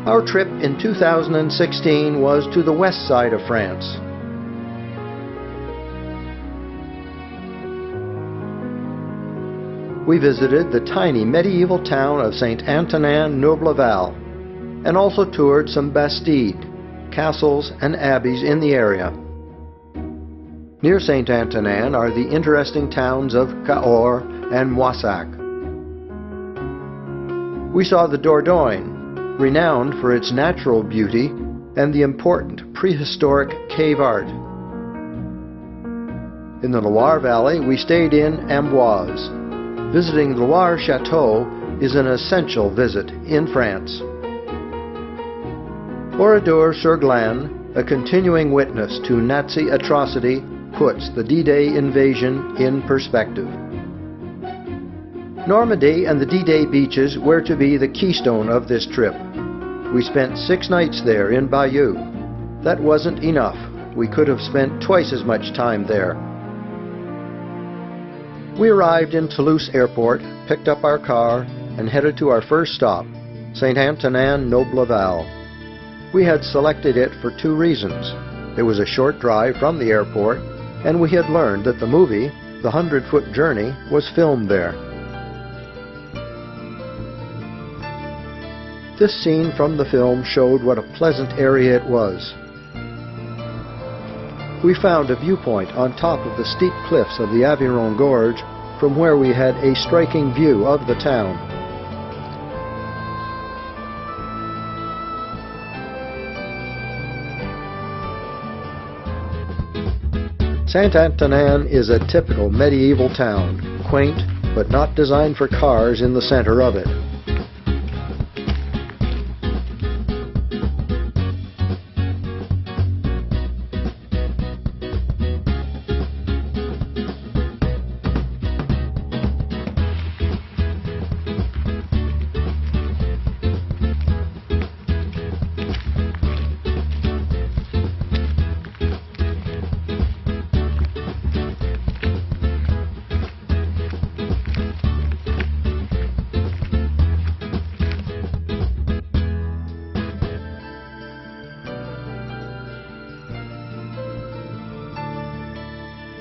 Our trip in 2016 was to the west side of France. We visited the tiny medieval town of Saint-Antonin-Noble-Val and also toured some bastides, castles and abbeys in the area. Near Saint-Antonin are the interesting towns of Cahors and Moissac. We saw the Dordogne, renowned for its natural beauty and the important prehistoric cave art. In the Loire Valley, we stayed in Amboise. Visiting the Loire Chateau is an essential visit in France. Oradour-sur-Glane, a continuing witness to Nazi atrocity, puts the D-Day invasion in perspective. Normandy and the D-Day beaches were to be the keystone of this trip. We spent 6 nights there in Bayeux. That wasn't enough. We could have spent twice as much time there. We arrived in Toulouse Airport, picked up our car, and headed to our first stop, Saint-Antonin-Noble-Val. We had selected it for 2 reasons. It was a short drive from the airport, and we had learned that the movie, The 100-Foot Journey, was filmed there. This scene from the film showed what a pleasant area it was. We found a viewpoint on top of the steep cliffs of the Aveyron Gorge from where we had a striking view of the town. Saint-Antonin is a typical medieval town, quaint but not designed for cars in the center of it.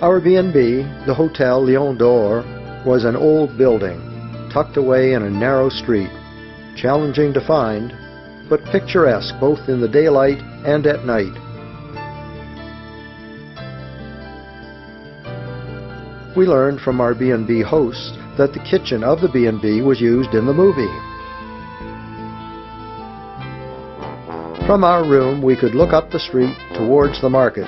Our B&B, the Hotel Lion d'Or, was an old building, tucked away in a narrow street, challenging to find, but picturesque both in the daylight and at night. We learned from our B&B hosts that the kitchen of the B&B was used in the movie. From our room, we could look up the street towards the market.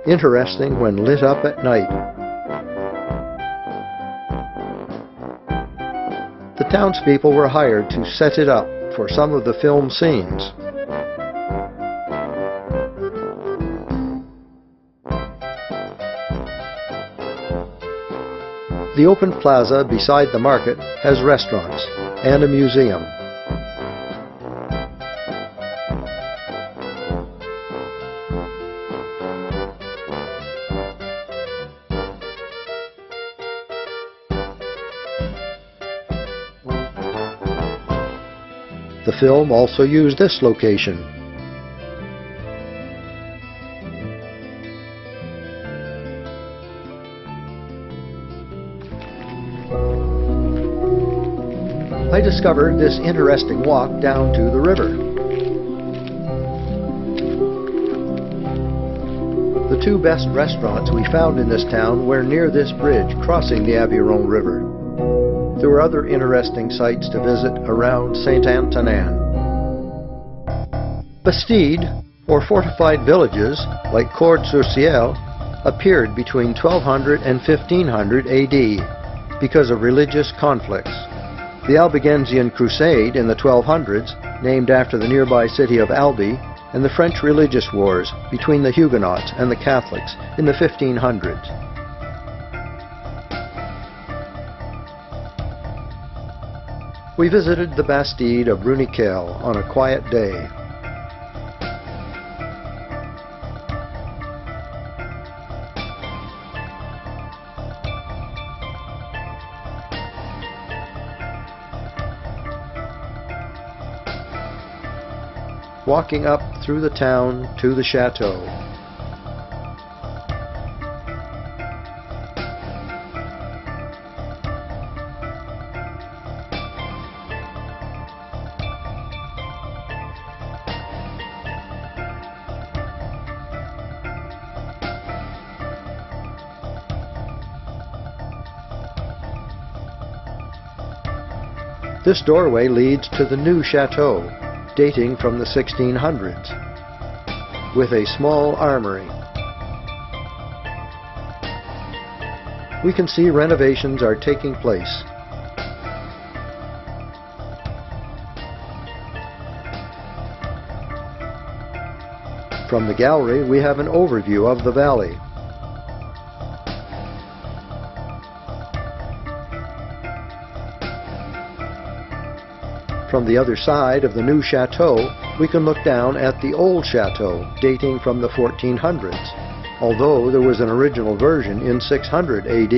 Interesting when lit up at night. The townspeople were hired to set it up for some of the film scenes. The open plaza beside the market has restaurants and a museum. The film also used this location. I discovered this interesting walk down to the river. The 2 best restaurants we found in this town were near this bridge crossing the Aveyron River. There were other interesting sites to visit around Saint-Antonin. Bastides, or fortified villages, like Cordes-sur-Ciel, appeared between 1200 and 1500 AD because of religious conflicts. The Albigensian Crusade in the 1200s, named after the nearby city of Albi, and the French religious wars between the Huguenots and the Catholics in the 1500s. We visited the Bastide of Bruniquel on a quiet day. walking up through the town to the chateau. This doorway leads to the new chateau, dating from the 1600s, with a small armory. We can see renovations are taking place. From the gallery, we have an overview of the valley. From the other side of the new chateau, we can look down at the old chateau, dating from the 1400s, although there was an original version in 600 AD.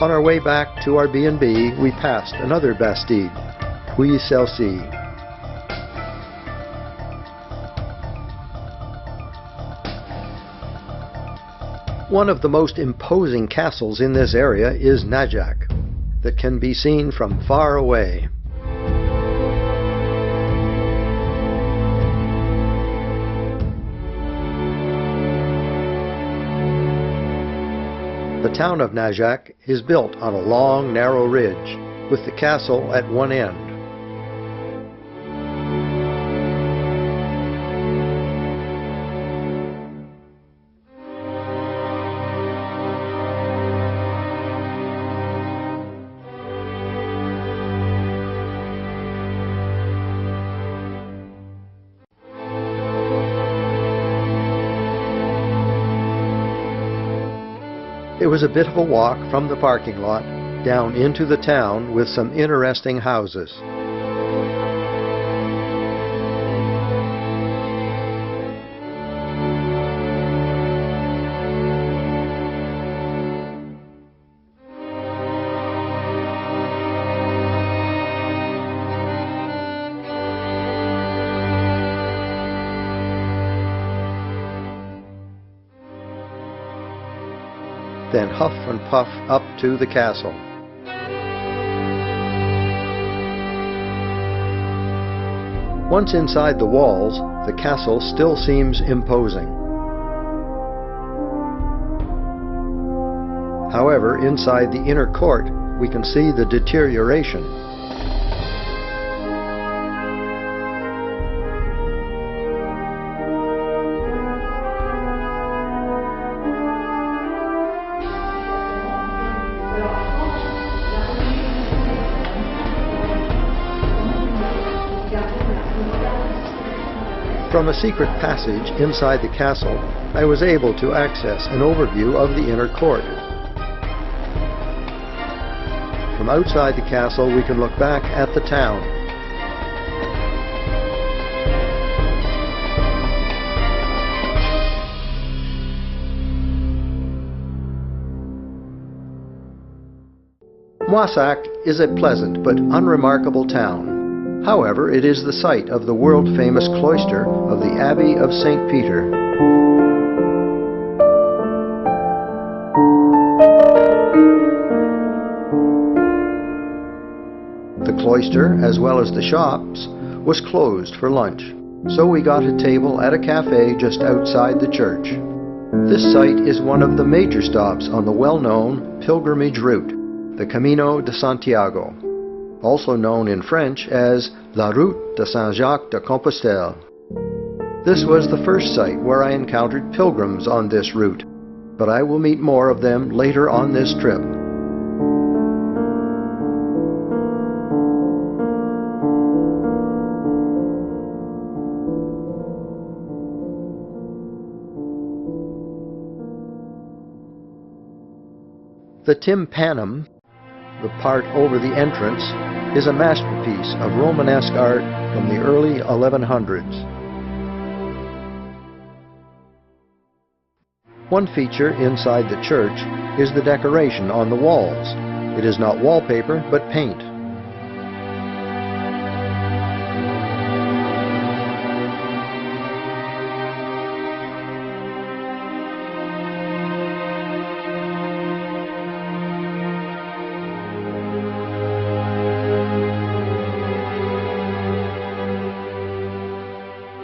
On our way back to our B&B, we passed another bastide, Toulouse. One of the most imposing castles in this area is Najac, that can be seen from far away. The town of Najac is built on a long, narrow ridge, with the castle at one end. It was a bit of a walk from the parking lot down into the town with some interesting houses. Then huff and puff up to the castle. Once inside the walls, the castle still seems imposing. However, inside the inner court, we can see the deterioration. From a secret passage inside the castle, I was able to access an overview of the inner court. From outside the castle, we can look back at the town. Moissac is a pleasant but unremarkable town. However, it is the site of the world-famous cloister of the Abbey of St. Peter. The cloister, as well as the shops, was closed for lunch, so we got a table at a cafe just outside the church. This site is one of the major stops on the well-known pilgrimage route, the Camino de Santiago, also known in French as La Route de Saint-Jacques-de-Compostelle. This was the first site where I encountered pilgrims on this route, but I will meet more of them later on this trip. The tympanum, the part over the entrance, is a masterpiece of Romanesque art from the early 1100s. One feature inside the church is the decoration on the walls. It is not wallpaper, but paint.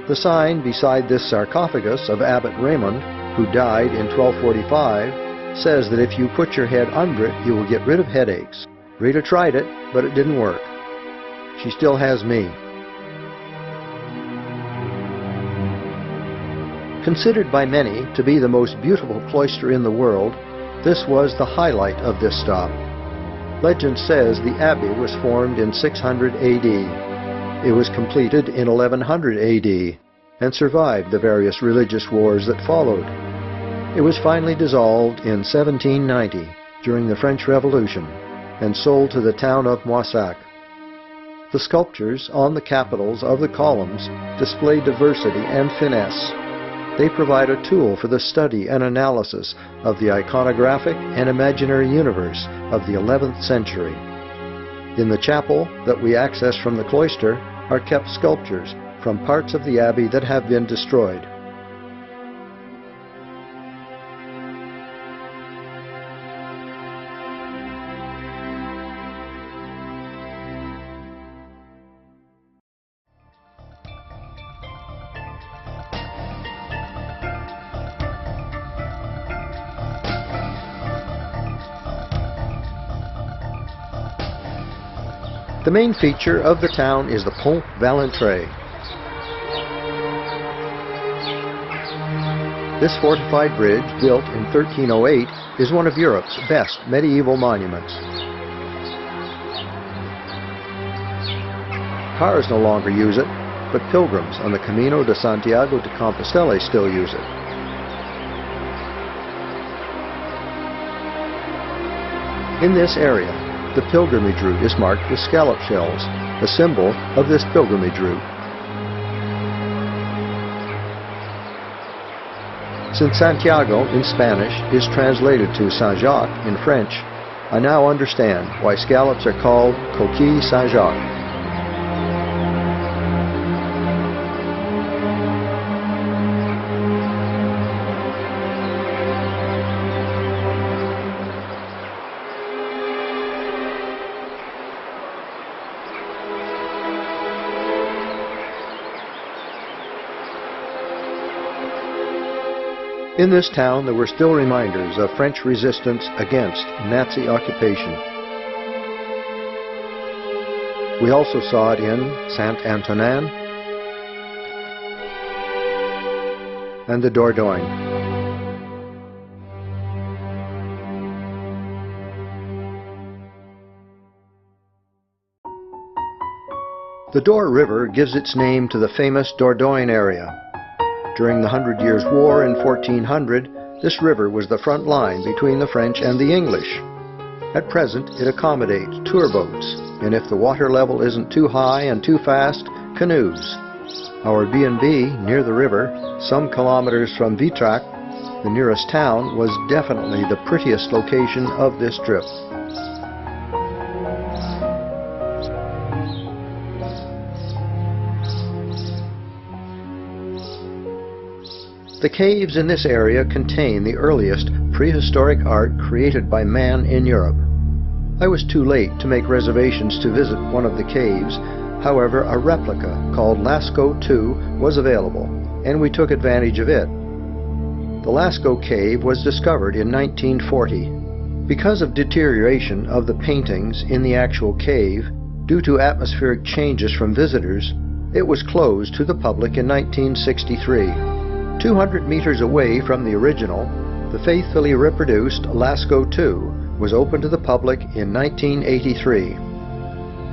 The sign beside this sarcophagus of Abbot Raymond, who died in 1245, says that if you put your head under it, you will get rid of headaches. Rita tried it, but it didn't work. She still has me. Considered by many to be the most beautiful cloister in the world, this was the highlight of this stop. Legend says the abbey was formed in 600 AD. It was completed in 1100 AD and survived the various religious wars that followed. It was finally dissolved in 1790 during the French Revolution and sold to the town of Moissac. The sculptures on the capitals of the columns display diversity and finesse. They provide a tool for the study and analysis of the iconographic and imaginary universe of the 11th century. In the chapel that we access from the cloister are kept sculptures from parts of the abbey that have been destroyed. The main feature of the town is the Pont Valentré. This fortified bridge, built in 1308, is one of Europe's best medieval monuments. Cars no longer use it, but pilgrims on the Camino de Santiago de Compostela still use it. In this area, the pilgrimage route is marked with scallop shells, a symbol of this pilgrimage route. Since Santiago in Spanish is translated to Saint-Jacques in French, I now understand why scallops are called coquilles Saint-Jacques. In this town, there were still reminders of French resistance against Nazi occupation. We also saw it in Saint-Antonin and the Dordogne. The Dor River gives its name to the famous Dordogne area. During the 100 Years' War in 1400, this river was the front line between the French and the English. At present, it accommodates tour boats, and if the water level isn't too high and too fast, canoes. Our B&B near the river, some kilometers from Vitrac, the nearest town, was definitely the prettiest location of this trip. The caves in this area contain the earliest prehistoric art created by man in Europe. I was too late to make reservations to visit one of the caves. However, a replica called Lascaux II was available, and we took advantage of it. The Lascaux cave was discovered in 1940. Because of deterioration of the paintings in the actual cave, due to atmospheric changes from visitors, it was closed to the public in 1963. 200 meters away from the original, the faithfully reproduced Lascaux II was opened to the public in 1983.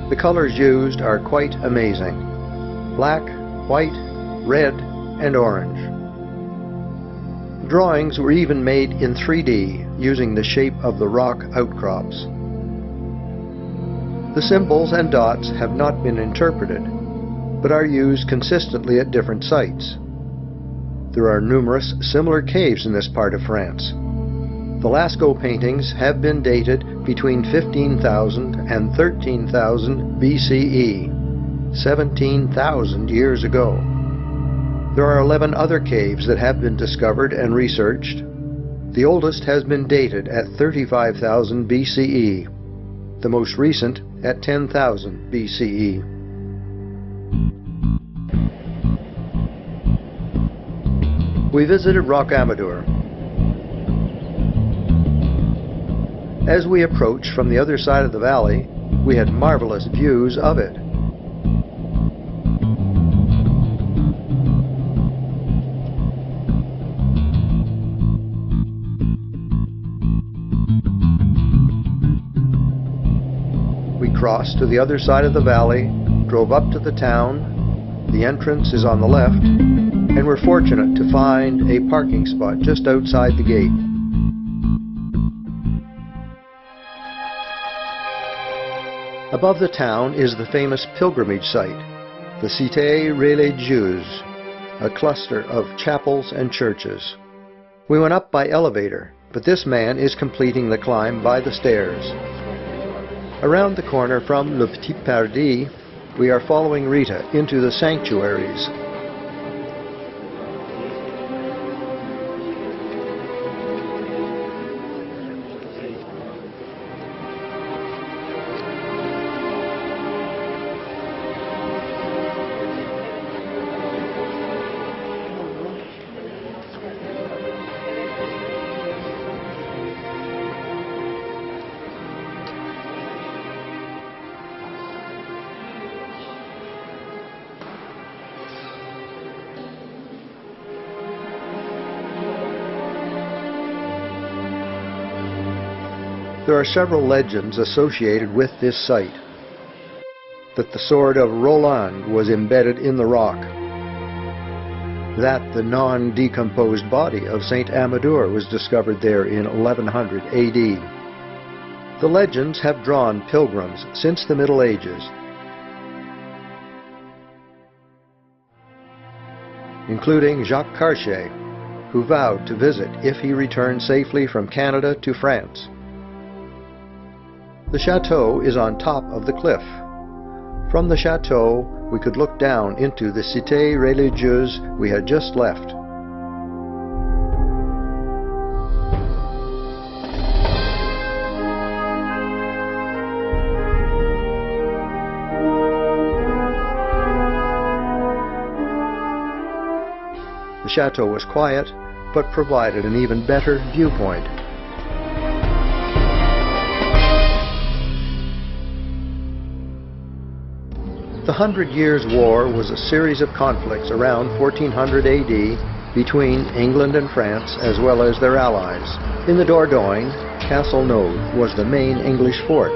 The colors used are quite amazing: black, white, red, and orange. Drawings were even made in 3D using the shape of the rock outcrops. The symbols and dots have not been interpreted, but are used consistently at different sites. There are numerous similar caves in this part of France. The Lascaux paintings have been dated between 15,000 and 13,000 BCE, 17,000 years ago. There are 11 other caves that have been discovered and researched. The oldest has been dated at 35,000 BCE, the most recent at 10,000 BCE. We visited Roc Amador. As we approached from the other side of the valley, we had marvelous views of it. We crossed to the other side of the valley, drove up to the town. The entrance is on the left, and we're fortunate to find a parking spot just outside the gate. Above the town is the famous pilgrimage site, the Cité Religieuse, a cluster of chapels and churches. We went up by elevator, but this man is completing the climb by the stairs. Around the corner from Le Petit Paradis, we are following Rita into the sanctuaries. There are several legends associated with this site. That the sword of Roland was embedded in the rock. That the non-decomposed body of Saint Amador was discovered there in 1100 AD. The legends have drawn pilgrims since the Middle Ages, including Jacques Cartier, who vowed to visit if he returned safely from Canada to France. The chateau is on top of the cliff. From the chateau, we could look down into the Cité Religieuse we had just left. The chateau was quiet, but provided an even better viewpoint. The 100 Years' War was a series of conflicts around 1400 AD between England and France as well as their allies. In the Dordogne, Castle Node was the main English fort.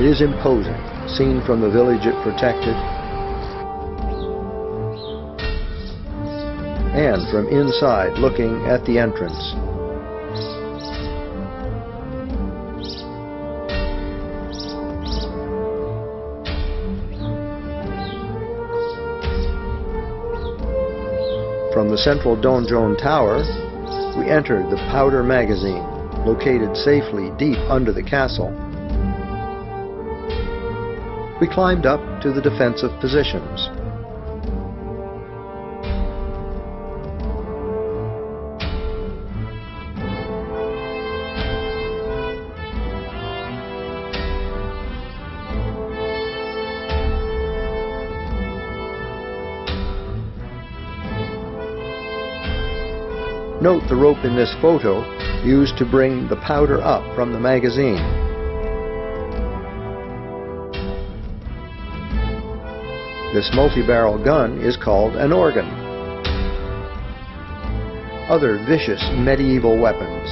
It is imposing, seen from the village it protected, and from inside looking at the entrance. From the central donjon tower, we entered the powder magazine, located safely deep under the castle. We climbed up to the defensive positions. Note the rope in this photo used to bring the powder up from the magazine. This multi-barrel gun is called an organ. Other vicious medieval weapons.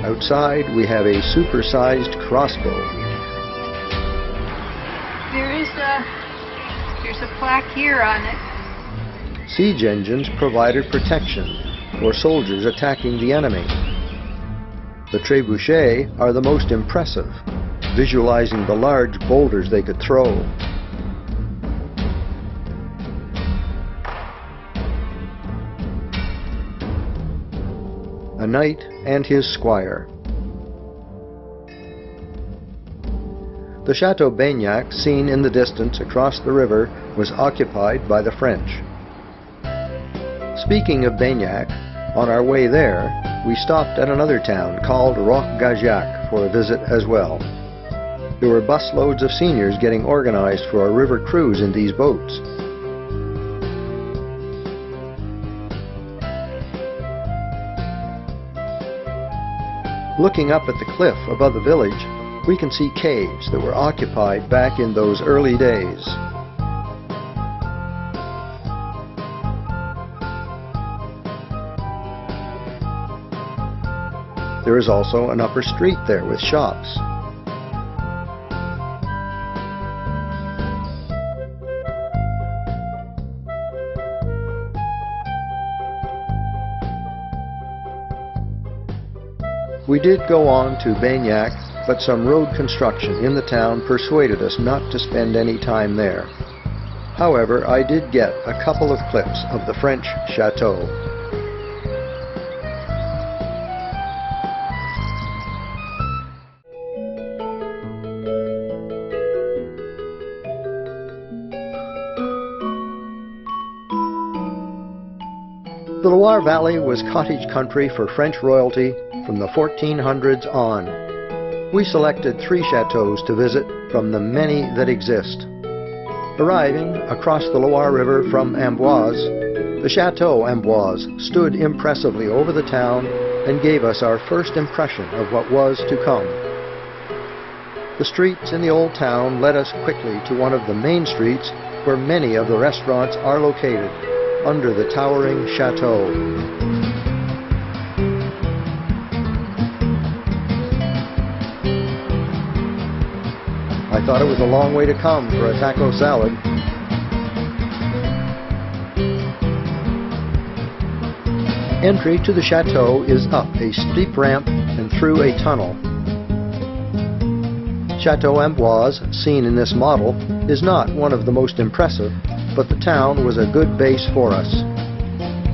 Outside we have a supersized crossbow. There's a plaque here on it. Siege engines provided protection for soldiers attacking the enemy. The trebuchets are the most impressive, visualizing the large boulders they could throw. a knight and his squire. The Chateau Baignac, seen in the distance across the river, was occupied by the French. Speaking of Baignac, on our way there, we stopped at another town called Roch-Gajac for a visit as well. There were busloads of seniors getting organized for a river cruise in these boats. Looking up at the cliff above the village, we can see caves that were occupied back in those early days. There is also an upper street there with shops. We did go on to Baignac, but some road construction in the town persuaded us not to spend any time there. However, I did get a couple of clips of the French chateau. The Loire Valley was cottage country for French royalty from the 1400s on. We selected 3 chateaux to visit from the many that exist. Arriving across the Loire River from Amboise, the Chateau Amboise stood impressively over the town and gave us our first impression of what was to come. The streets in the old town led us quickly to one of the main streets where many of the restaurants are located, under the towering chateau. I thought it was a long way to come for a taco salad. Entry to the chateau is up a steep ramp and through a tunnel. Chateau Amboise, seen in this model, is not one of the most impressive, but the town was a good base for us.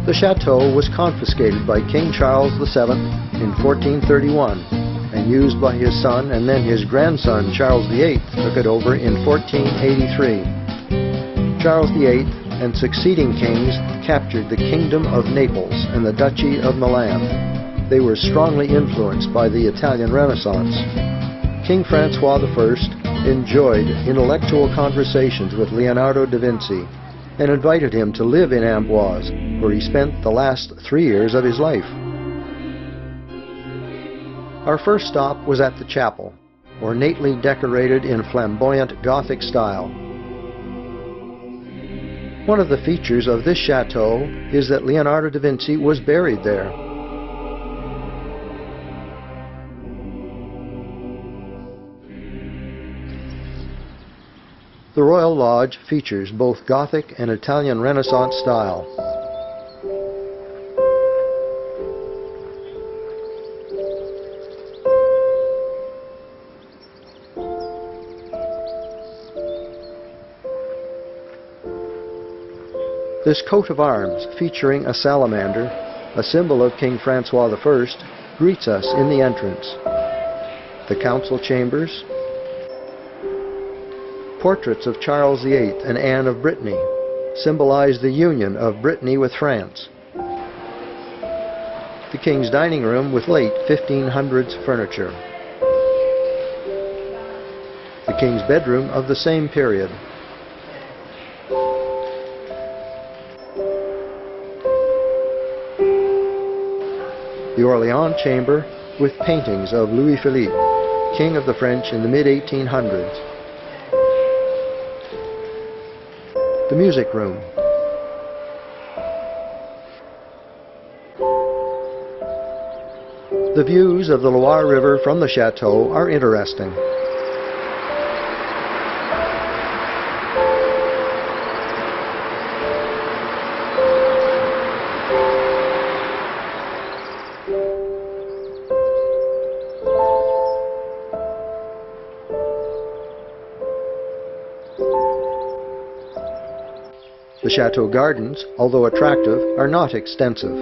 The chateau was confiscated by King Charles VII in 1431 and used by his son, and then his grandson Charles VIII took it over in 1483. Charles VIII and succeeding kings captured the Kingdom of Naples and the Duchy of Milan. They were strongly influenced by the Italian Renaissance. King Francois I enjoyed intellectual conversations with Leonardo da Vinci and invited him to live in Amboise, where he spent the last 3 years of his life. Our first stop was at the chapel, ornately decorated in flamboyant Gothic style. One of the features of this chateau is that Leonardo da Vinci was buried there. The Royal Lodge features both Gothic and Italian Renaissance style. This coat of arms, featuring a salamander, a symbol of King Francois I, greets us in the entrance. The council chambers, portraits of Charles VIII and Anne of Brittany symbolize the union of Brittany with France. The King's dining room with late 1500s furniture. The King's bedroom of the same period. The Orléans chamber with paintings of Louis Philippe, King of the French in the mid-1800s. The music room. The views of the Loire River from the chateau are interesting. The chateau gardens, although attractive, are not extensive.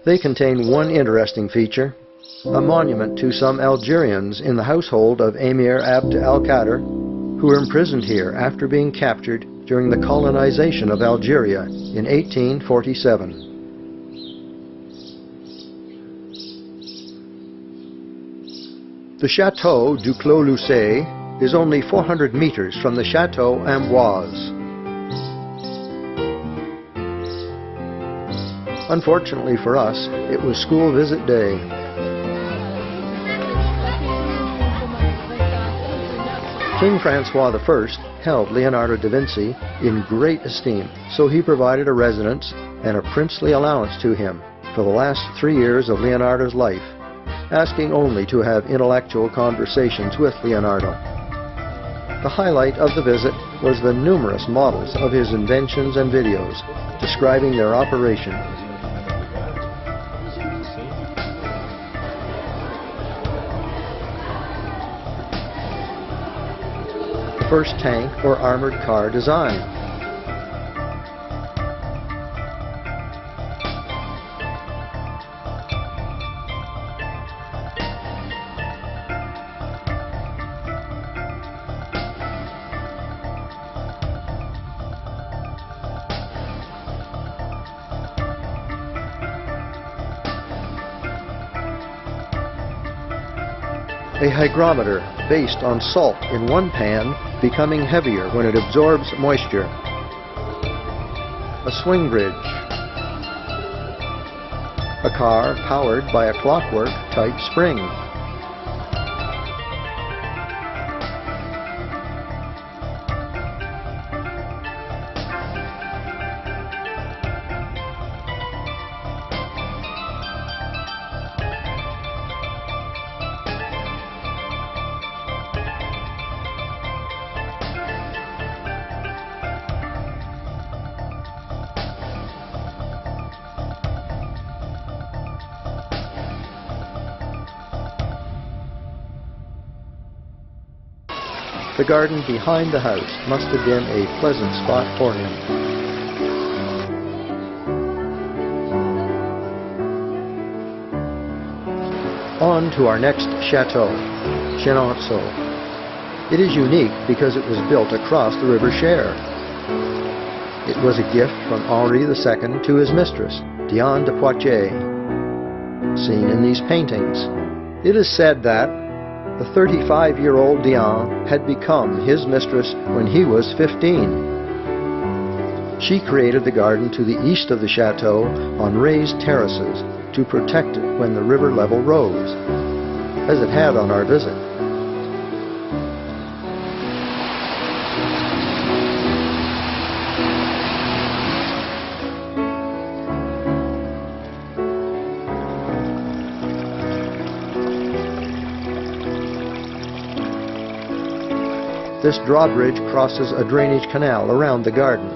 They contain one interesting feature, a monument to some Algerians in the household of Emir Abd al-Qadir, who were imprisoned here after being captured during the colonization of Algeria in 1847. The Chateau du Clos is only 400 meters from the Chateau Amboise. Unfortunately for us, it was school visit day. King Francois I held Leonardo da Vinci in great esteem, so he provided a residence and a princely allowance to him for the last 3 years of Leonardo's life, asking only to have intellectual conversations with Leonardo. The highlight of the visit was the numerous models of his inventions and videos describing their operation. The first tank or armored car design. A hygrometer based on salt in one pan becoming heavier when it absorbs moisture. A swing bridge. A car powered by a clockwork type spring. The garden behind the house must have been a pleasant spot for him. On to our next chateau, Chenonceau. It is unique because it was built across the River Cher. It was a gift from Henri II to his mistress, Diane de Poitiers, seen in these paintings. It is said that the 35-year-old Diane had become his mistress when he was 15. She created the garden to the east of the chateau on raised terraces to protect it when the river level rose, as it had on our visit. This drawbridge crosses a drainage canal around the garden.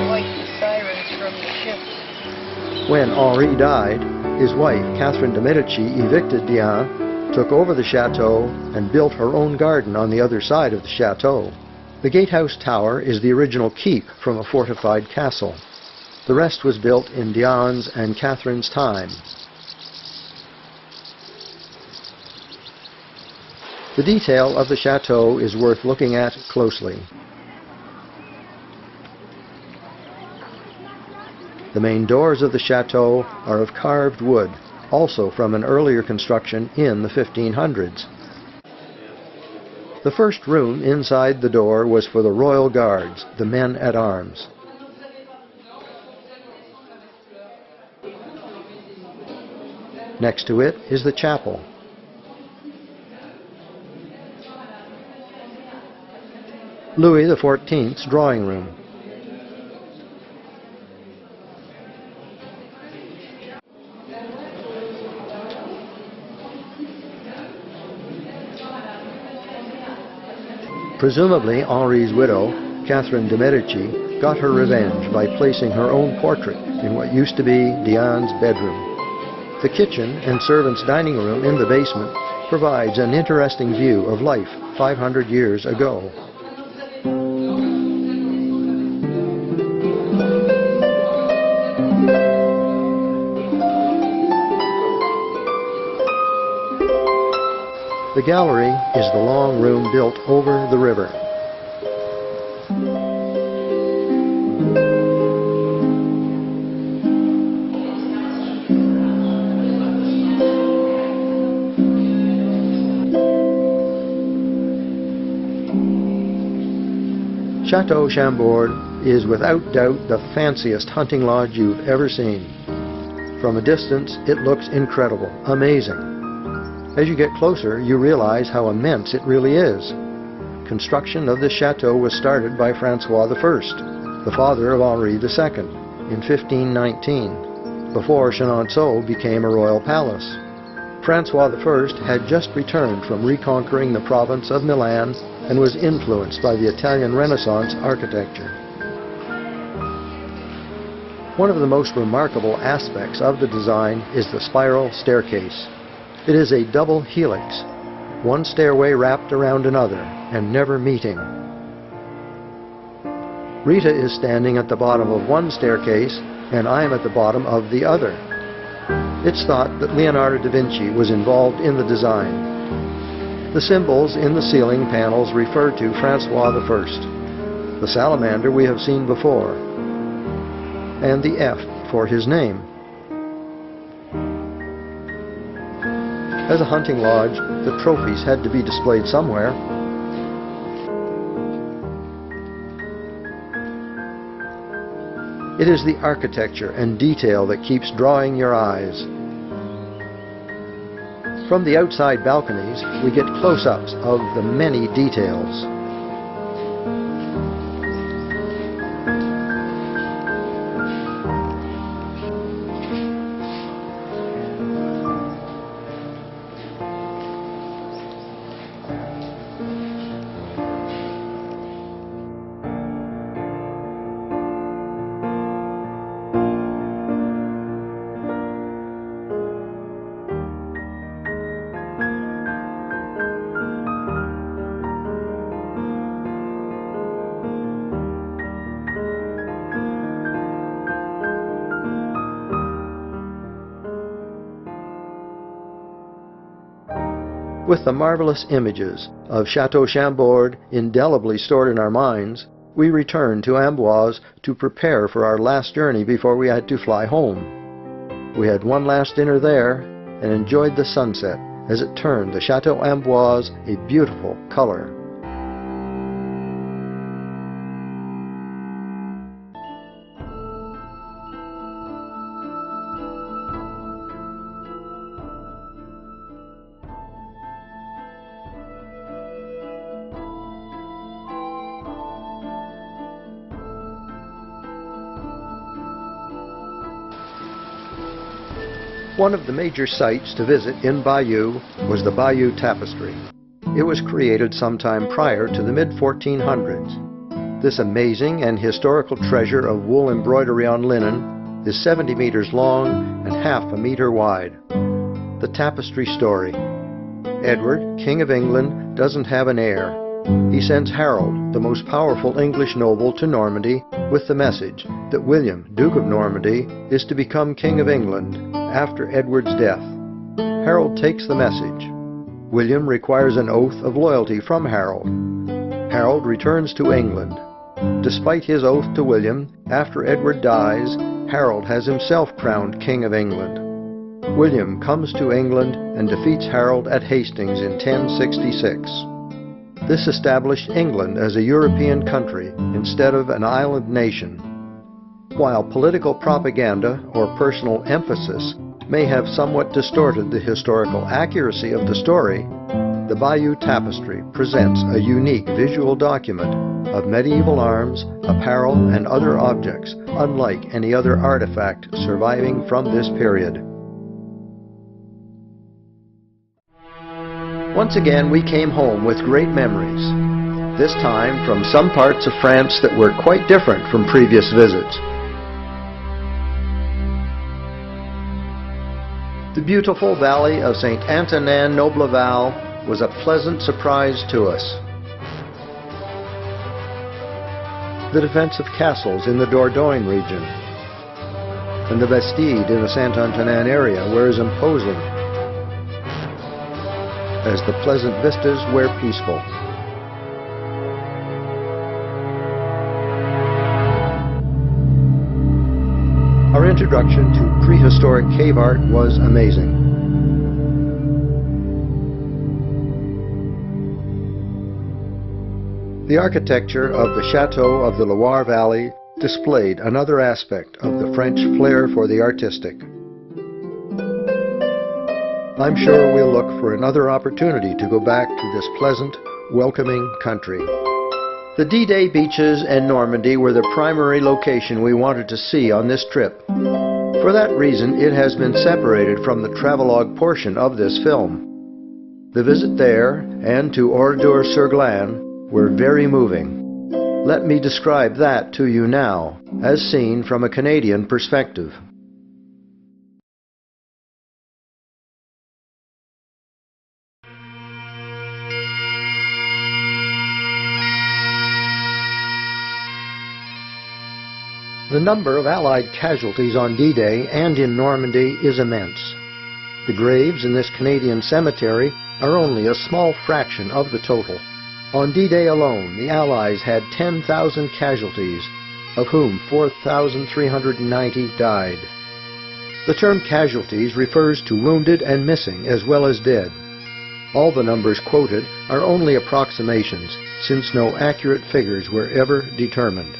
Like the sirens from the ships. When Henri died, his wife, Catherine de Medici, evicted Diane, took over the chateau, and built her own garden on the other side of the chateau. The gatehouse tower is the original keep from a fortified castle. The rest was built in Diane's and Catherine's time. The detail of the chateau is worth looking at closely. The main doors of the chateau are of carved wood, also from an earlier construction in the 1500s. The first room inside the door was for the royal guards, the men-at-arms. Next to it is the chapel. Louis XIV's drawing room. Presumably Henri's widow, Catherine de Medici, got her revenge by placing her own portrait in what used to be Diane's bedroom. The kitchen and servants' dining room in the basement provides an interesting view of life 500 years ago. The gallery is the long room built over the river. Chateau Chambord is without doubt the fanciest hunting lodge you've ever seen. From a distance, it looks incredible, amazing. As you get closer, you realize how immense it really is. Construction of this chateau was started by Francois I, the father of Henri II, in 1519, before Chenonceau became a royal palace. Francois I had just returned from reconquering the province of Milan and was influenced by the Italian Renaissance architecture. One of the most remarkable aspects of the design is the spiral staircase. It is a double helix, one stairway wrapped around another and never meeting. Rita is standing at the bottom of one staircase and I am at the bottom of the other. It's thought that Leonardo da Vinci was involved in the design. The symbols in the ceiling panels refer to Francois I, the salamander we have seen before, and the F for his name. As a hunting lodge, the trophies had to be displayed somewhere. It is the architecture and detail that keeps drawing your eyes. From the outside balconies, we get close-ups of the many details. With the marvelous images of Chateau Chambord indelibly stored in our minds, we returned to Amboise to prepare for our last journey before we had to fly home. We had one last dinner there and enjoyed the sunset as it turned the Chateau Amboise a beautiful color. One of the major sites to visit in Bayeux was the Bayeux Tapestry. It was created sometime prior to the mid-1400s. This amazing and historical treasure of wool embroidery on linen is 70 meters long and half a meter wide. The tapestry story. Edward, King of England, doesn't have an heir. He sends Harold, the most powerful English noble, to Normandy with the message that William, Duke of Normandy, is to become King of England after Edward's death. Harold takes the message. William requires an oath of loyalty from Harold. Harold returns to England. Despite his oath to William, after Edward dies, Harold has himself crowned King of England. William comes to England and defeats Harold at Hastings in 1066. This established England as a European country instead of an island nation. While political propaganda or personal emphasis may have somewhat distorted the historical accuracy of the story, the Bayeux Tapestry presents a unique visual document of medieval arms, apparel, and other objects, unlike any other artifact surviving from this period. Once again, we came home with great memories, this time from some parts of France that were quite different from previous visits. The beautiful valley of St. Antonin-Nobleval was a pleasant surprise to us. The defensive castles in the Dordogne region and the Bastide in the Saint-Antonin area were as imposing as the pleasant vistas were peaceful. Our introduction to prehistoric cave art was amazing. The architecture of the Chateau of the Loire Valley displayed another aspect of the French flair for the artistic. I'm sure we'll look for another opportunity to go back to this pleasant, welcoming country. The D-Day beaches and Normandy were the primary location we wanted to see on this trip. For that reason, it has been separated from the travelogue portion of this film. The visit there and to Oradour-sur-Glane were very moving. Let me describe that to you now, as seen from a Canadian perspective. The number of Allied casualties on D-Day and in Normandy is immense. The graves in this Canadian cemetery are only a small fraction of the total. On D-Day alone, the Allies had 10,000 casualties, of whom 4,390 died. The term casualties refers to wounded and missing as well as dead. All the numbers quoted are only approximations, since no accurate figures were ever determined.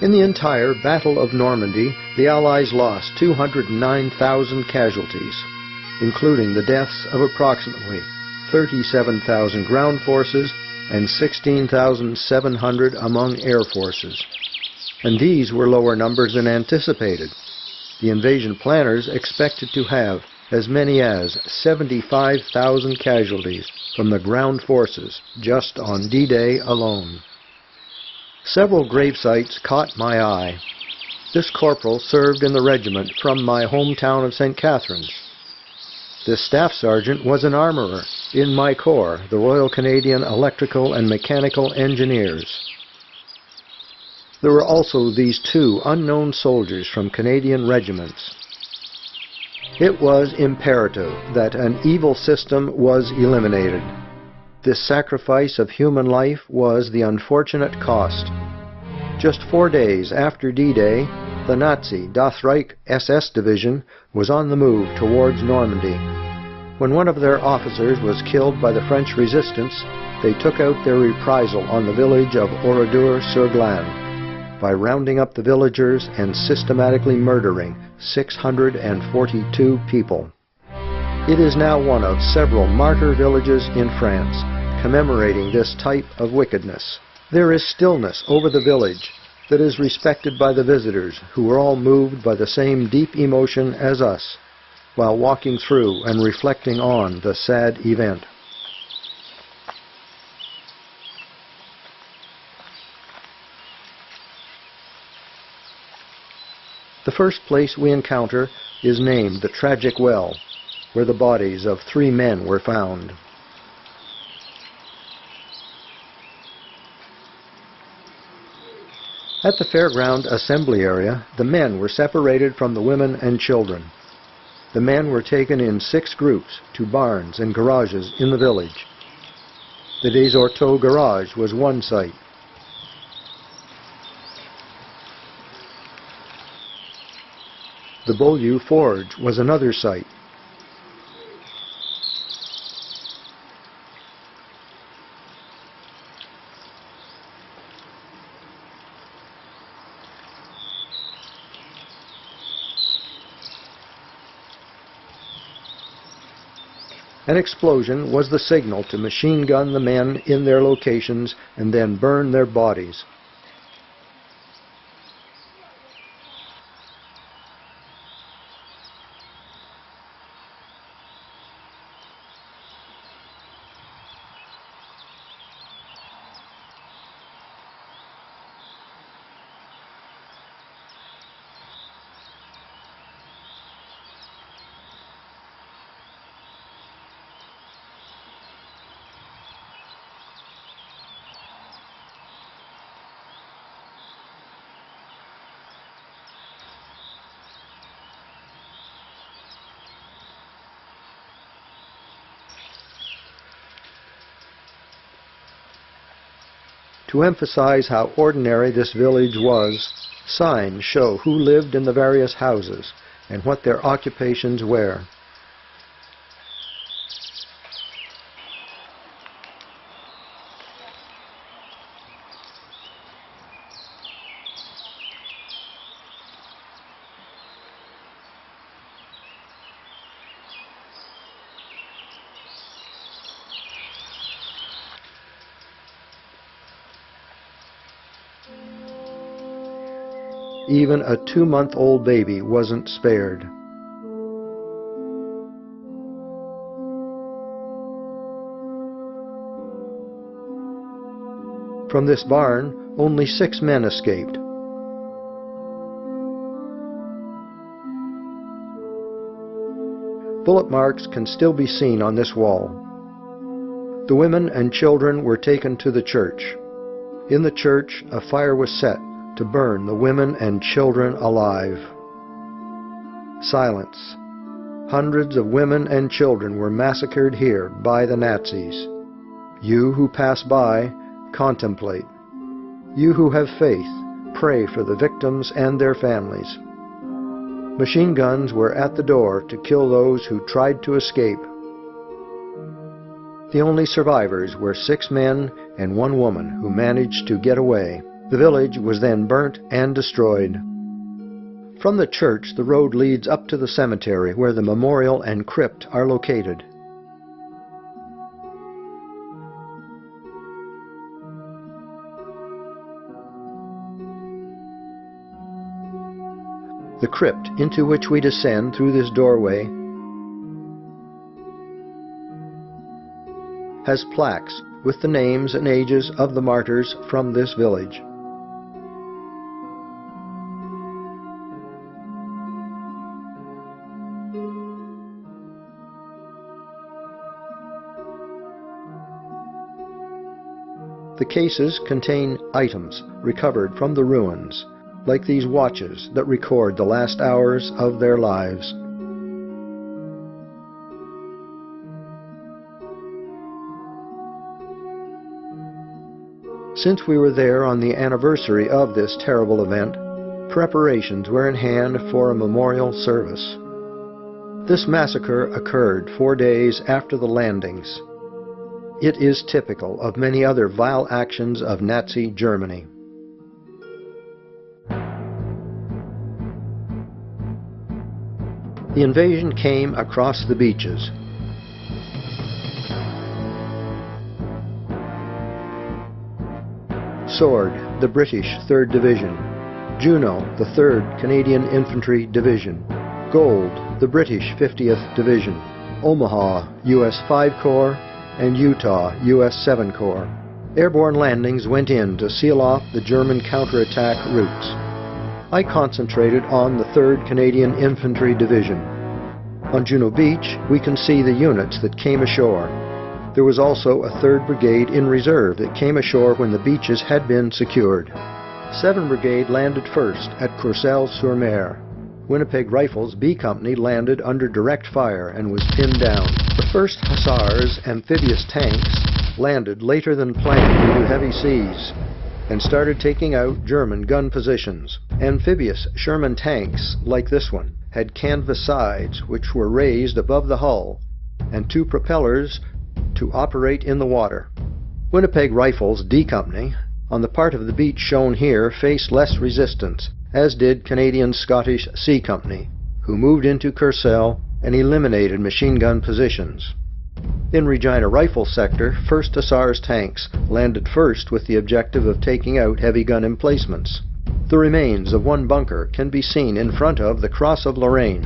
In the entire Battle of Normandy, the Allies lost 209,000 casualties, including the deaths of approximately 37,000 ground forces and 16,700 among air forces. And these were lower numbers than anticipated. The invasion planners expected to have as many as 75,000 casualties from the ground forces just on D-Day alone. Several grave sites caught my eye. This corporal served in the regiment from my hometown of St. Catharines. This staff sergeant was an armorer in my corps, the Royal Canadian Electrical and Mechanical Engineers. There were also these two unknown soldiers from Canadian regiments. It was imperative that an evil system was eliminated. This sacrifice of human life was the unfortunate cost. Just 4 days after D-Day, the Nazi Das Reich SS Division was on the move towards Normandy. When one of their officers was killed by the French resistance, they took out their reprisal on the village of Oradour-sur-Glane by rounding up the villagers and systematically murdering 642 people. It is now one of several martyr villages in France commemorating this type of wickedness. There is stillness over the village that is respected by the visitors, who were all moved by the same deep emotion as us while walking through and reflecting on the sad event. The first place we encounter is named the Tragic Well, where the bodies of 3 men were found. At the fairground assembly area, the men were separated from the women and children. The men were taken in 6 groups to barns and garages in the village. The Des Orteaux garage was one site. The Beaulieu Forge was another site. An explosion was the signal to machine gun the men in their locations and then burn their bodies. To emphasize how ordinary this village was, signs show who lived in the various houses and what their occupations were. Even a 2-month-old baby wasn't spared. From this barn, only 6 men escaped. Bullet marks can still be seen on this wall. The women and children were taken to the church. In the church, a fire was set to burn the women and children alive. Silence. Hundreds of women and children were massacred here by the Nazis. You who pass by, contemplate. You who have faith, pray for the victims and their families. Machine guns were at the door to kill those who tried to escape. The only survivors were 6 men and 1 woman who managed to get away. The village was then burnt and destroyed. From the church, the road leads up to the cemetery where the memorial and crypt are located. The crypt into which we descend through this doorway has plaques with the names and ages of the martyrs from this village. The cases contain items recovered from the ruins, like these watches that record the last hours of their lives. Since we were there on the anniversary of this terrible event, preparations were in hand for a memorial service. This massacre occurred 4 days after the landings. It is typical of many other vile actions of Nazi Germany. The invasion came across the beaches. Sword, the British 3rd Division. Juno, the 3rd Canadian Infantry Division. Gold, the British 50th Division. Omaha, U.S. 5 Corps, and Utah, U.S. 7 Corps. Airborne landings went in to seal off the German counterattack routes. I concentrated on the 3rd Canadian Infantry Division. On Juno Beach, we can see the units that came ashore. There was also a 3rd Brigade in reserve that came ashore when the beaches had been secured. 7 Brigade landed first at Courcelles-sur-Mer. Winnipeg Rifles B Company landed under direct fire and was pinned down. The 1st Hussars amphibious tanks landed later than planned due to heavy seas and started taking out German gun positions. Amphibious Sherman tanks, like this one, had canvas sides which were raised above the hull and 2 propellers to operate in the water. Winnipeg Rifles D Company, on the part of the beach shown here, faced less resistance, as did Canadian Scottish C Company, who moved into Courcelles and eliminated machine gun positions. In Regina Rifle Sector, 1st Hussars tanks landed first with the objective of taking out heavy gun emplacements. The remains of 1 bunker can be seen in front of the Cross of Lorraine.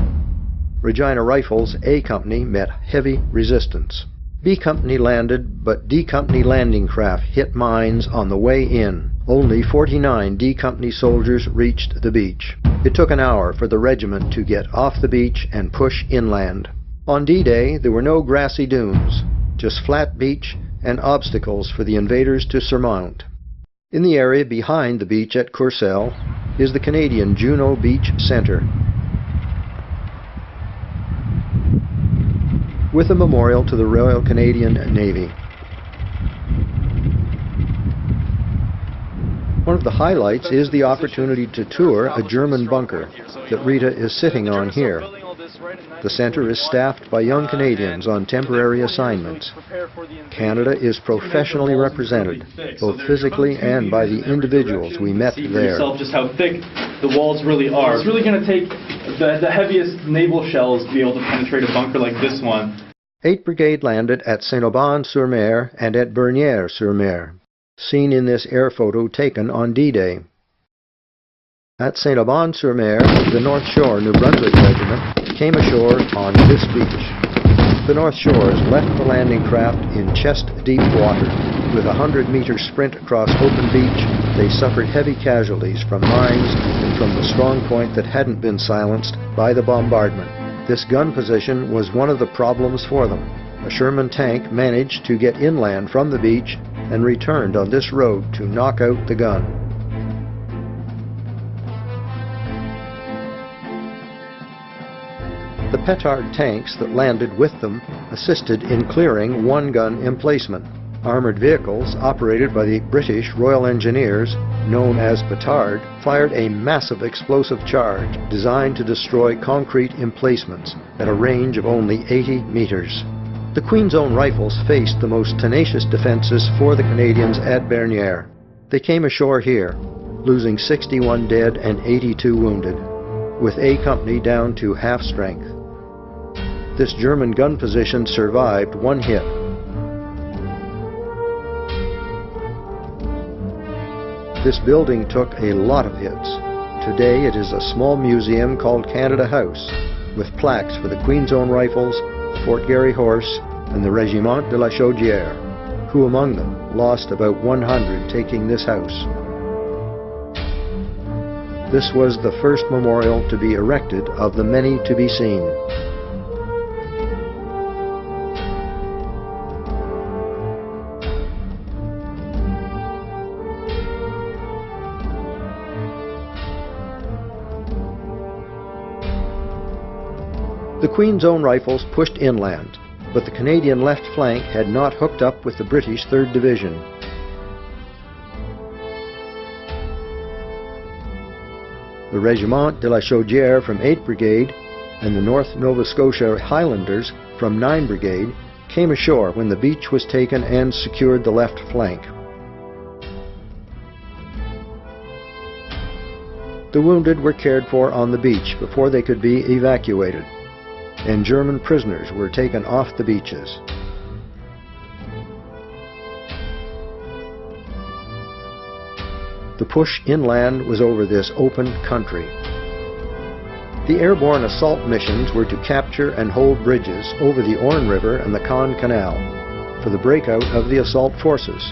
Regina Rifles A Company met heavy resistance. B Company landed, but D Company landing craft hit mines on the way in. Only 49 D Company soldiers reached the beach. It took an hour for the regiment to get off the beach and push inland. On D-Day, there were no grassy dunes, just flat beach and obstacles for the invaders to surmount. In the area behind the beach at Courcelles is the Canadian Juno Beach Centre, with a memorial to the Royal Canadian Navy. of the highlights is the opportunity to tour a German bunker that Rita is sitting on here. The center is staffed by young Canadians on temporary assignments. Canada is professionally represented, both physically and by the individuals we met there. Just how thick the walls really are. It's really going to take the heaviest naval shells to be able to penetrate a bunker like this one. 8th Brigade landed at Saint-Aubin-sur-Mer and at Bernières-sur-Mer, seen in this air photo taken on D-Day. At Saint-Aubin-sur-Mer, the North Shore New Brunswick Regiment came ashore on this beach. The North Shores left the landing craft in chest-deep water. With a 100-meter sprint across open beach, they suffered heavy casualties from mines and from the strong point that hadn't been silenced by the bombardment. This gun position was one of the problems for them. A Sherman tank managed to get inland from the beach and returned on this road to knock out the gun. The petard tanks that landed with them assisted in clearing one gun emplacement. Armored vehicles operated by the British Royal Engineers, known as petard, fired a massive explosive charge designed to destroy concrete emplacements at a range of only 80 meters. The Queen's Own Rifles faced the most tenacious defenses for the Canadians at Bernières. They came ashore here, losing 61 dead and 82 wounded, with A Company down to half strength. This German gun position survived one hit. This building took a lot of hits. Today it is a small museum called Canada House, with plaques for the Queen's Own Rifles, the Fort Garry Horse, and the Régiment de la Chaudière, who among them lost about 100 taking this house. This was the first memorial to be erected of the many to be seen. The Queen's Own Rifles pushed inland, but the Canadian left flank had not hooked up with the British 3rd Division. The Régiment de la Chaudière from 8th Brigade and the North Nova Scotia Highlanders from 9th Brigade came ashore when the beach was taken and secured the left flank. The wounded were cared for on the beach before they could be evacuated, and German prisoners were taken off the beaches. The push inland was over this open country. The airborne assault missions were to capture and hold bridges over the Orne River and the Caen Canal for the breakout of the assault forces,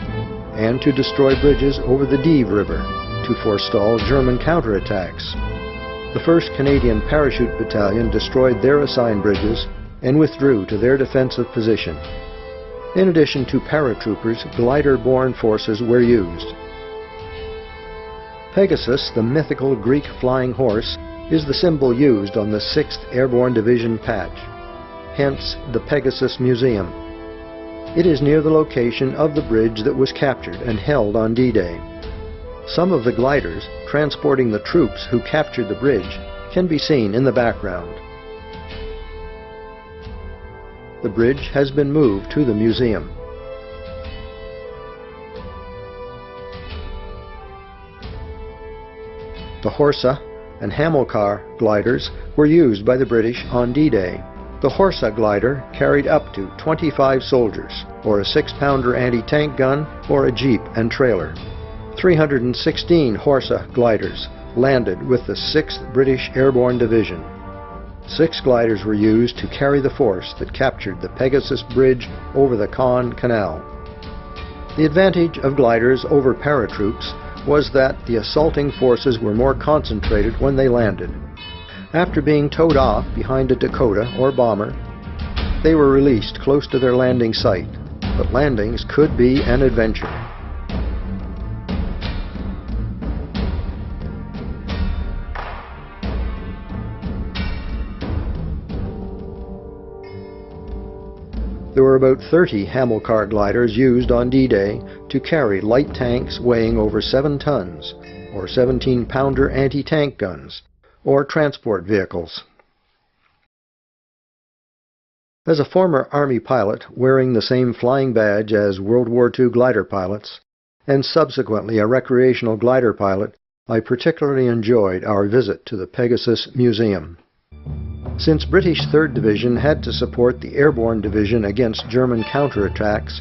and to destroy bridges over the Dives River to forestall German counterattacks. The 1st Canadian Parachute Battalion destroyed their assigned bridges and withdrew to their defensive position. In addition to paratroopers, glider-borne forces were used. Pegasus, the mythical Greek flying horse, is the symbol used on the 6th Airborne Division patch, hence the Pegasus Museum. It is near the location of the bridge that was captured and held on D-Day. Some of the gliders transporting the troops who captured the bridge can be seen in the background. The bridge has been moved to the museum. The Horsa and Hamilcar gliders were used by the British on D-Day. The Horsa glider carried up to 25 soldiers, or a 6-pounder anti-tank gun, or a jeep and trailer. 316 Horsa gliders landed with the 6th British Airborne Division. 6 gliders were used to carry the force that captured the Pegasus Bridge over the Caen Canal. The advantage of gliders over paratroops was that the assaulting forces were more concentrated when they landed. After being towed off behind a Dakota or bomber, they were released close to their landing site, but landings could be an adventure. There were about 30 Hamilcar gliders used on D-Day to carry light tanks weighing over 7 tons, or 17-pounder anti-tank guns, or transport vehicles. As a former Army pilot wearing the same flying badge as World War II glider pilots, and subsequently a recreational glider pilot, I particularly enjoyed our visit to the Pegasus Museum. Since British 3rd Division had to support the Airborne Division against German counterattacks,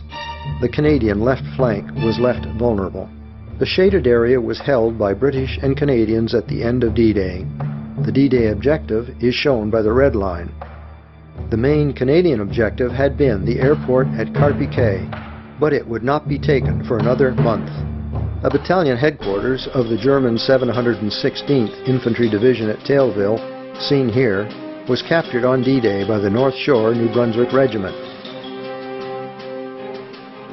the Canadian left flank was left vulnerable. The shaded area was held by British and Canadians at the end of D-Day. The D-Day objective is shown by the red line. The main Canadian objective had been the airport at Carpiquet, but it would not be taken for another month. A battalion headquarters of the German 716th Infantry Division at Tailville, seen here, was captured on D-Day by the North Shore New Brunswick Regiment.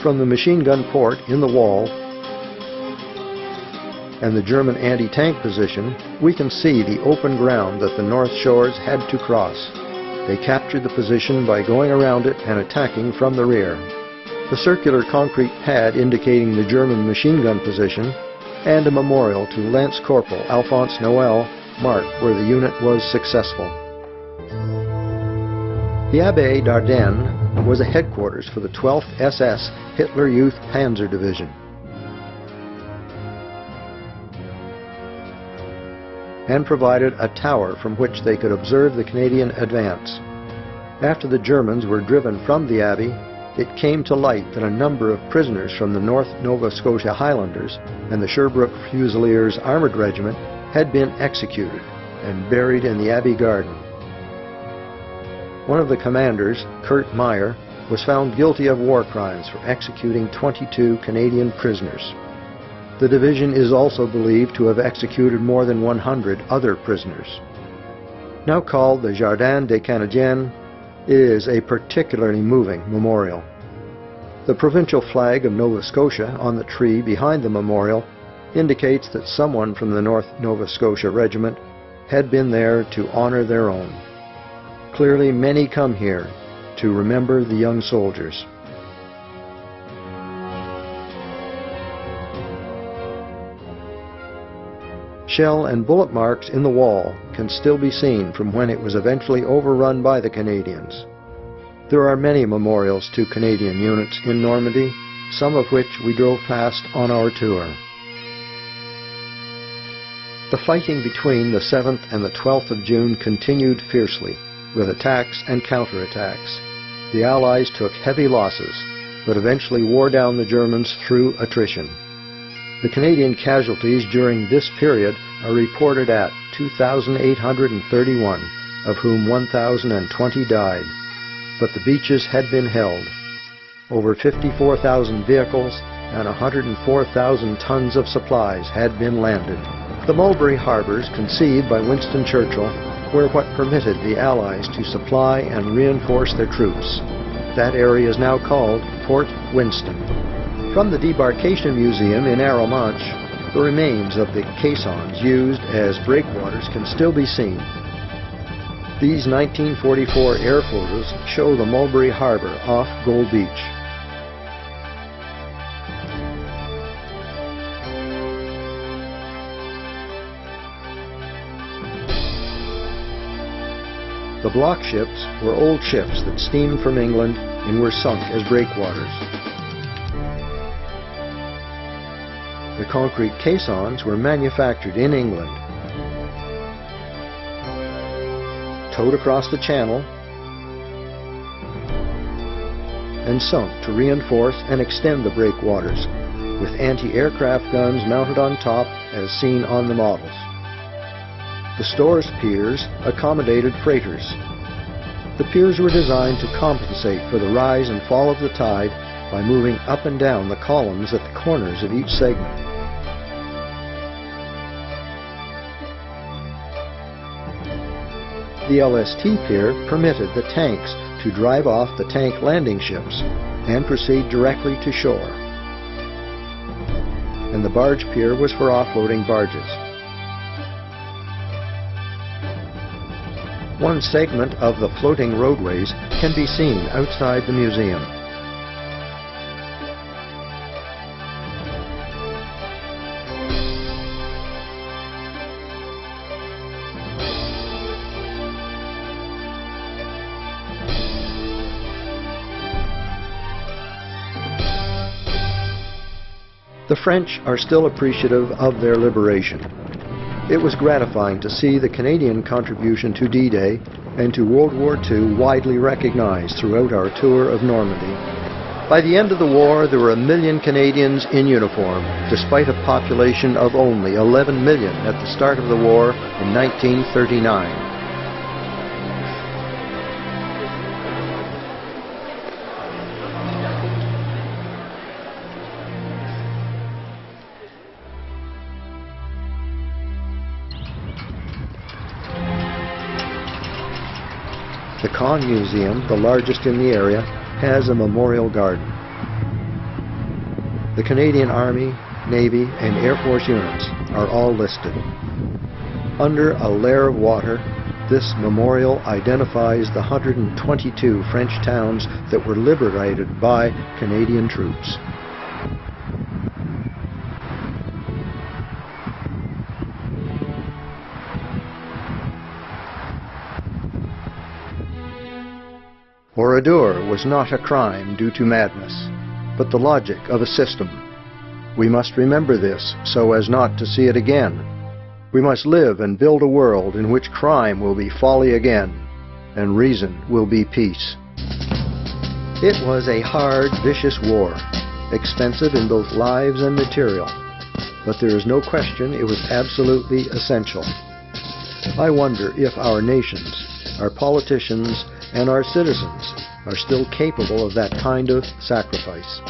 From the machine gun port in the wall and the German anti-tank position, we can see the open ground that the North Shores had to cross. They captured the position by going around it and attacking from the rear. The circular concrete pad indicating the German machine gun position and a memorial to Lance Corporal Alphonse Noël mark where the unit was successful. The Abbaye d'Ardennes was a headquarters for the 12th SS Hitler Youth Panzer Division, and provided a tower from which they could observe the Canadian advance. After the Germans were driven from the Abbey, it came to light that a number of prisoners from the North Nova Scotia Highlanders and the Sherbrooke Fusiliers Armoured Regiment had been executed and buried in the Abbey garden. One of the commanders, Kurt Meyer, was found guilty of war crimes for executing 22 Canadian prisoners. The division is also believed to have executed more than 100 other prisoners. Now called the Jardin des Canadiens, it is a particularly moving memorial. The provincial flag of Nova Scotia on the tree behind the memorial indicates that someone from the North Nova Scotia Regiment had been there to honor their own. Clearly, many come here to remember the young soldiers. Shell and bullet marks in the wall can still be seen from when it was eventually overrun by the Canadians. There are many memorials to Canadian units in Normandy, some of which we drove past on our tour. The fighting between the 7th and the 12th of June continued fiercely, with attacks and counterattacks. The Allies took heavy losses, but eventually wore down the Germans through attrition. The Canadian casualties during this period are reported at 2,831, of whom 1,020 died. But the beaches had been held. Over 54,000 vehicles and 104,000 tons of supplies had been landed. The Mulberry Harbours, conceived by Winston Churchill, were what permitted the Allies to supply and reinforce their troops. That area is now called Port Winston. From the Debarkation Museum in Arromanches, the remains of the caissons used as breakwaters can still be seen. These 1944 air photos show the Mulberry Harbour off Gold Beach. The block ships were old ships that steamed from England and were sunk as breakwaters. The concrete caissons were manufactured in England, towed across the channel, and sunk to reinforce and extend the breakwaters, with anti-aircraft guns mounted on top as seen on the models. The stores piers accommodated freighters. The piers were designed to compensate for the rise and fall of the tide by moving up and down the columns at the corners of each segment. The LST pier permitted the tanks to drive off the tank landing ships and proceed directly to shore. And the barge pier was for offloading barges. One segment of the floating roadways can be seen outside the museum. The French are still appreciative of their liberation. It was gratifying to see the Canadian contribution to D-Day and to World War II widely recognized throughout our tour of Normandy. By the end of the war, there were 1 million Canadians in uniform, despite a population of only 11 million at the start of the war in 1939. The Con Museum, the largest in the area, has a memorial garden. The Canadian Army, Navy, and Air Force units are all listed. Under a layer of water, this memorial identifies the 122 French towns that were liberated by Canadian troops. Oradour was not a crime due to madness, but the logic of a system. We must remember this so as not to see it again. We must live and build a world in which crime will be folly again, and reason will be peace. It was a hard, vicious war, expensive in both lives and material, but there is no question it was absolutely essential. I wonder if our nations, our politicians, and our citizens are still capable of that kind of sacrifice.